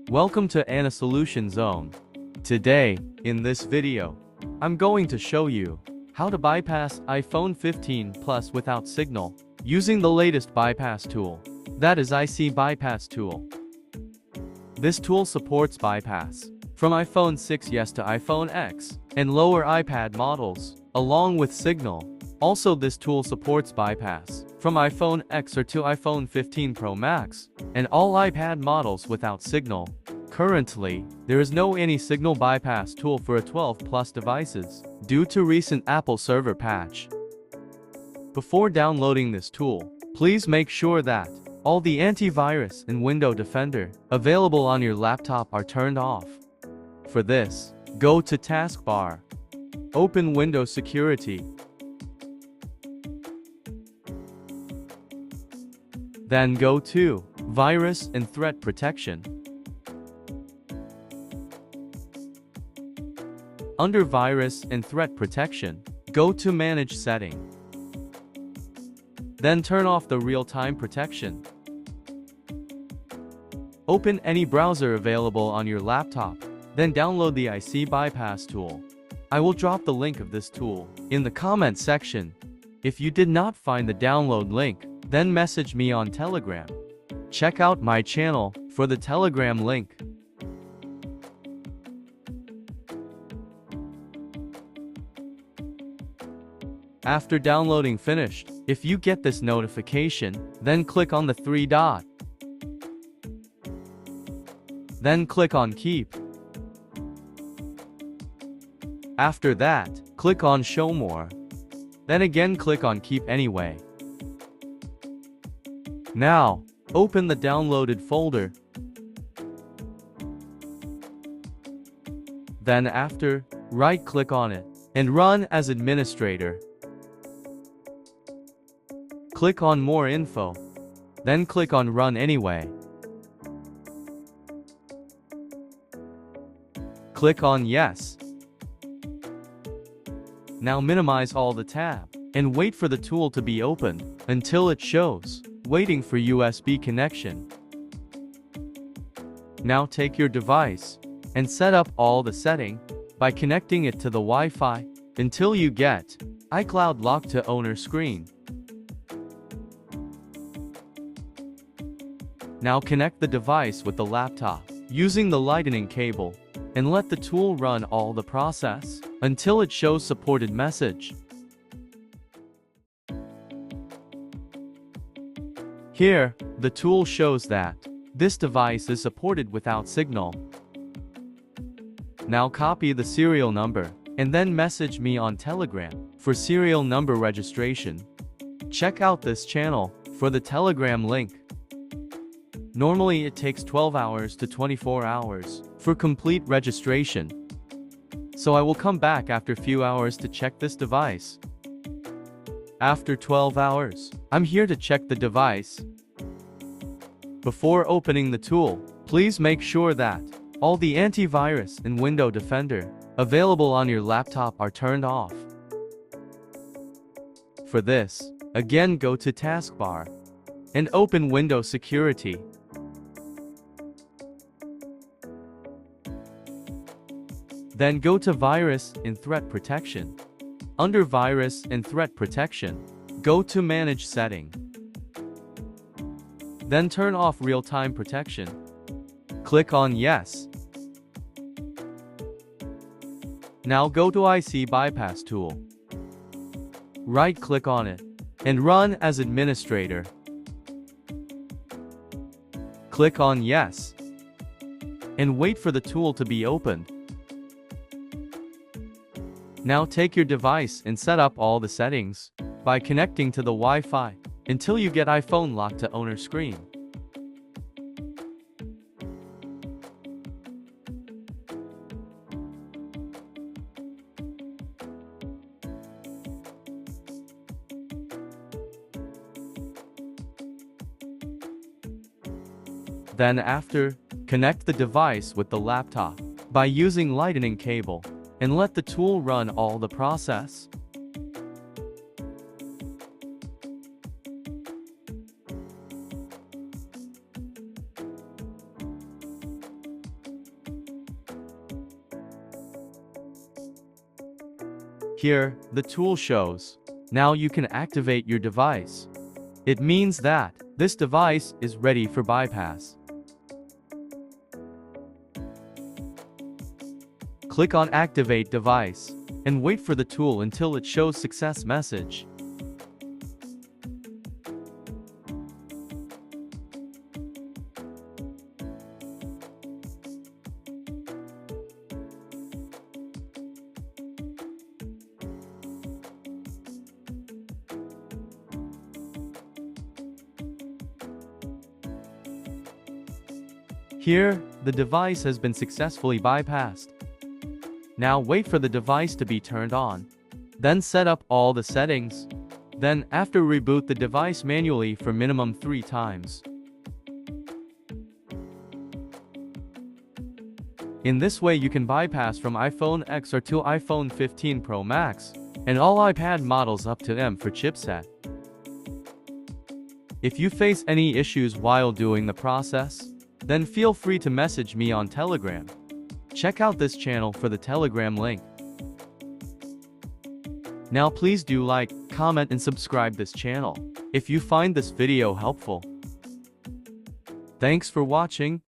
Welcome to Anna Solution Zone. Today, in this video, I'm going to show you how to bypass iPhone 15 Plus without signal using the latest bypass tool, that is IC bypass tool. This tool supports bypass from iPhone 6s to iPhone X and lower iPad models, along with signal. Also, this tool supports bypass from iPhone X or to iPhone 15 Pro Max and all iPad models without signal. Currently, there is no any signal bypass tool for a 12 Plus devices due to recent Apple server patch. Before downloading this tool, please make sure that all the antivirus and window defender available on your laptop are turned off. For this, go to taskbar, open Windows Security, then go to Virus and Threat Protection. Under Virus and Threat Protection, go to Manage Setting. Then turn off the real-time protection. Open any browser available on your laptop, then download the IC bypass tool. I will drop the link of this tool in the comment section. If you did not find the download link, then message me on Telegram. Check out my channel for the Telegram link. After downloading finished, if you get this notification, then click on the three dot. Then click on Keep. After that, click on Show More. Then again click on Keep Anyway. Now, open the downloaded folder. Then after, right-click on it and run as administrator. Click on More Info. Then click on Run Anyway. Click on Yes. Now minimize all the tab and wait for the tool to be opened until it shows waiting for USB connection. Now take your device and set up all the setting by connecting it to the Wi-Fi until you get iCloud lock to owner screen. Now connect the device with the laptop using the lightning cable and let the tool run all the process until it shows supported message. Here, the tool shows that this device is supported without signal. Now copy the serial number and then message me on Telegram for serial number registration. Check out this channel for the Telegram link. Normally it takes 12 hours to 24 hours for complete registration. So I will come back after few hours to check this device. After 12 hours, I'm here to check the device. Before opening the tool, please make sure that all the antivirus and window defender available on your laptop are turned off. For this, again go to taskbar and open Windows Security. Then go to Virus and Threat Protection. Under Virus and Threat Protection, go to Manage Setting. Then turn off real-time protection. Click on Yes. Now go to IC bypass tool. Right-click on it and run as administrator. Click on Yes and wait for the tool to be opened. Now take your device and set up all the settings by connecting to the Wi-Fi until you get iPhone lock to owner screen. Then after, connect the device with the laptop by using lightning cable and let the tool run all the process. Here, the tool shows. Now you can activate your device. It means that this device is ready for bypass. Click on Activate Device and wait for the tool until it shows success message. Here, the device has been successfully bypassed. Now wait for the device to be turned on. Then set up all the settings. Then after reboot the device manually for minimum 3 times. In this way you can bypass from iPhone X or to iPhone 15 Pro Max, and all iPad models up to M for chipset. If you face any issues while doing the process, then feel free to message me on Telegram. Check out this channel for the Telegram link. Now please do like, comment and subscribe this channel if you find this video helpful. Thanks for watching.